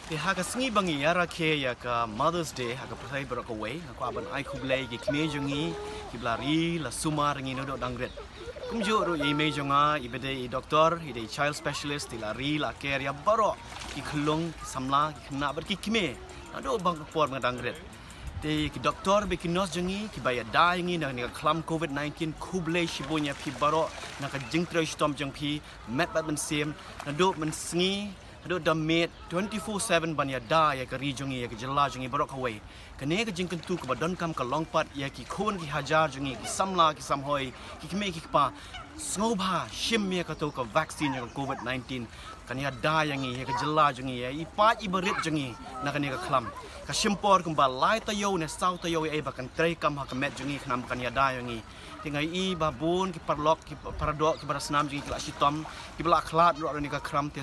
Thì haka sengi bangi yara ke ya ka Mother's Day haka pasai berok away aku aban ai khublei ki kmie jongi ki blari la suma ringi no dangret kumjo ro ye me jonga ibede I doktor ide child specialist ti lari la care ya baro ki khulung samla ki khna ber ki kmie ado bang por ma dangret te ki doktor be ki nurse jongi ki baya da ngi na ni klam covid-19 khublei shibonya pi baro na ka jingtre stom jong pi met bat ben sem na do men sengi Aduh damit 24/7 ban ya da ya ke rijongi ya ke jylla jongi barok hawai kene ke jing kentu ke badon kam ke longpat ya ki khon ki hajar jongi ki samla ki samhoi ki kme ki pa sngoba shim ya ka to ke vaccine ya covid-19 kan ya da yangi ya ke jylla jongi ya I pa I berit jongi na kene ke klam ka shimpor kumba lai tayo ne sau tayo e ba kan tre kam ha ke met jongi khnam kan ya da yangi tingai I babun ki parlok ki paradok ki barasnam jongi ki la shitom ki bla khlat ro ni ka kram te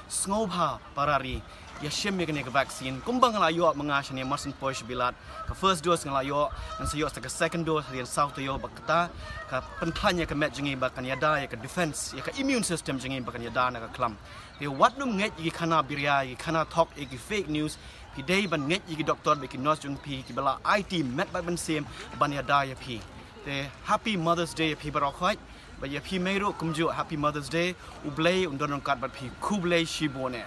sngoba parari ya shim ya kene ke vaccine kumbang la yo mengas ni masin posh bilat ka first dose ngala yo dan sayo ka second dose rian sau tayo bakta ka penthanya ke met jongi ba kan ya da ya ke defense ya ke immune system jongi ba kan ya da na ka klam te wat num nget yi khana birya yi khana talk yi fake news pi dei ban nget yi doktor be ki nurse jong pi ki bala IT met ba ban sem ban ya da ya pi te happy Mother's Day pi barok khoi ba ya pi mai ro kumjo happy Mother's Day ublei undon kat ba pi khublei shibone